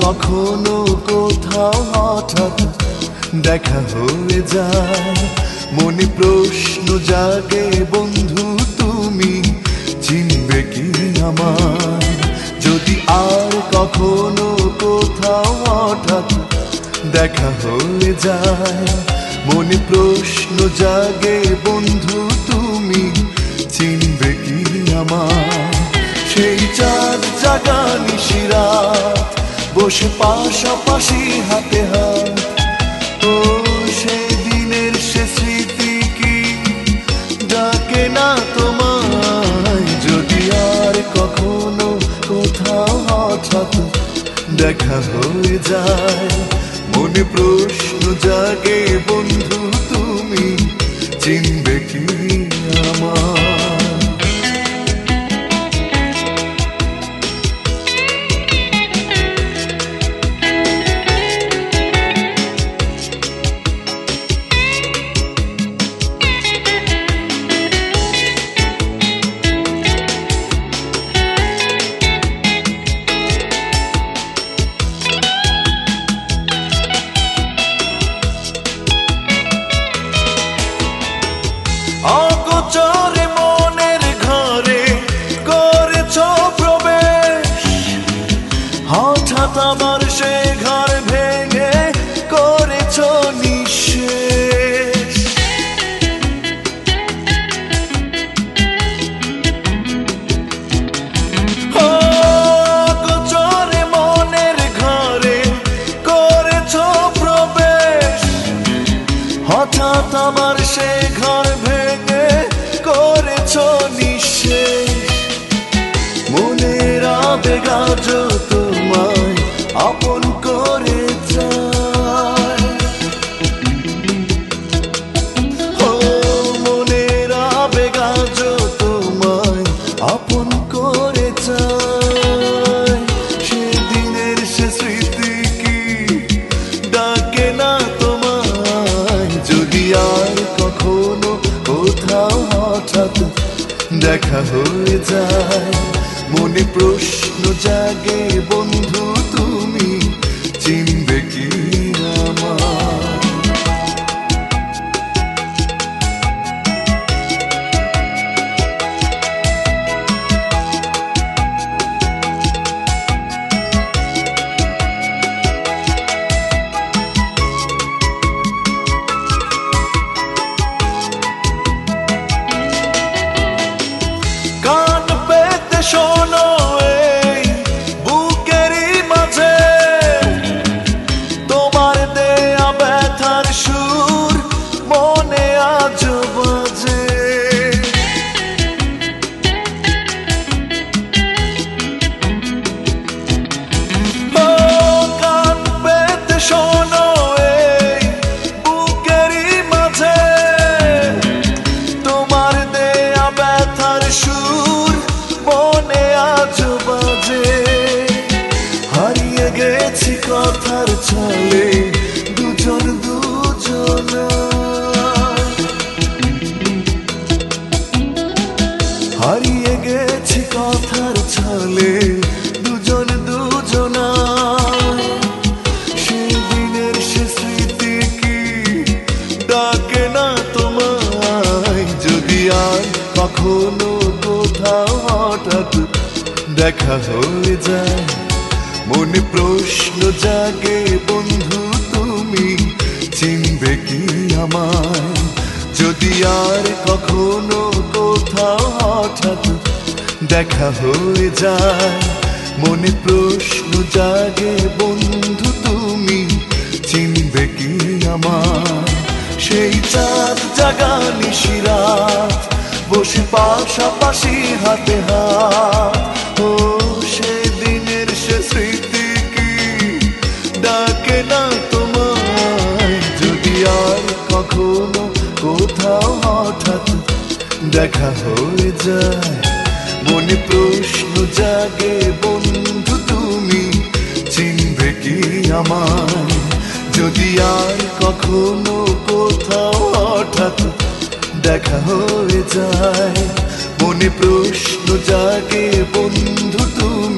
কখনো কোথাও হঠাৎ দেখা হয়ে যায়, মনে প্রশ্ন জাগে বন্ধু তুমি চিনবে কি আমায়? যদি আর কখনো কোথাও হঠাৎ দেখা হয়ে যায়, মনে প্রশ্ন জাগে বন্ধু তুমি চিনবে কি আমায়? সেই চাঁদ জাগা নিশিরাত বসে পাশাপাশি হাতে হাত, ও সেই দিনের সে স্মৃতি কি ডাকে না তোমায়? যদি আর কখনো কোথাও হঠাৎ দেখা হয়ে যায়, মনে প্রশ্ন জাগে বন্ধু তুমি চিনবে কি আমায়? অগোচরে মনের ঘরে করেছ প্রবেশ, হঠাৎ আবার সে ঘর ভেঙে করেছ নিঃশেষ। অগোচরে মনের ঘরে করেছ প্রবেশ, হঠাৎ আবার সে ঘর ভেঙে করেছ নিঃশেষ। মনের আবেগ আজ তোমায় আপন করে চায়, ও মনের আবেগ আজ তোমায় আপন করে চায়। সেদিনের সে স্মৃতি কি ডাকে না তোমায়? যদি আর কখনো কোথাও হঠাৎ দেখা হয়ে যায়, মনে প্রশ্ন জাগে বন্ধু তুমি চিনবে কি আমায়? কান পেতে শোনো এই বুকেরই মাঝে, তোমার দেয়া ব্যথার সুর মনে আজ বাজে। ও কান পেতে শোনো এই বুকেরই মাঝে, তোমার দেয়া ব্যথার সুর মনে আজ বাজে। হারিয়ে গেছি কথার ছলে দুজন দুজনায়, হারিয়ে গেছি কথার ছলে দুজন দুজনায়। সেদিনের সে স্মৃতি কি ডাকে না তোমায়? যদি আর কখনো কোথাও হঠাৎ দেখা হয়ে যায়, মনে প্রশ্ন জাগে বন্ধু তুমি চিনবে কি আমায়? যদি আর কখনো কোথাও হঠাৎ দেখা হয়ে যায়, মনে প্রশ্ন জাগে বন্ধু তুমি চিনবে কি আমায়? সেই চাঁদ জাগা নিশিরাত বসে পাশাপাশি হাতে হাত, ও সেদিনের সে স্মৃতি কি ডাকে না তোমায়? যদি আর কখনো কোথাও হঠাৎ দেখা হয়ে যায়, মনে প্রশ্ন জাগে বন্ধু তুমি চিনবে কি আমায়? যদি আর কখনো কোথাও হঠাৎ দেখা হয়ে যায়, মনে প্রশ্ন জাগে বন্ধু তুমি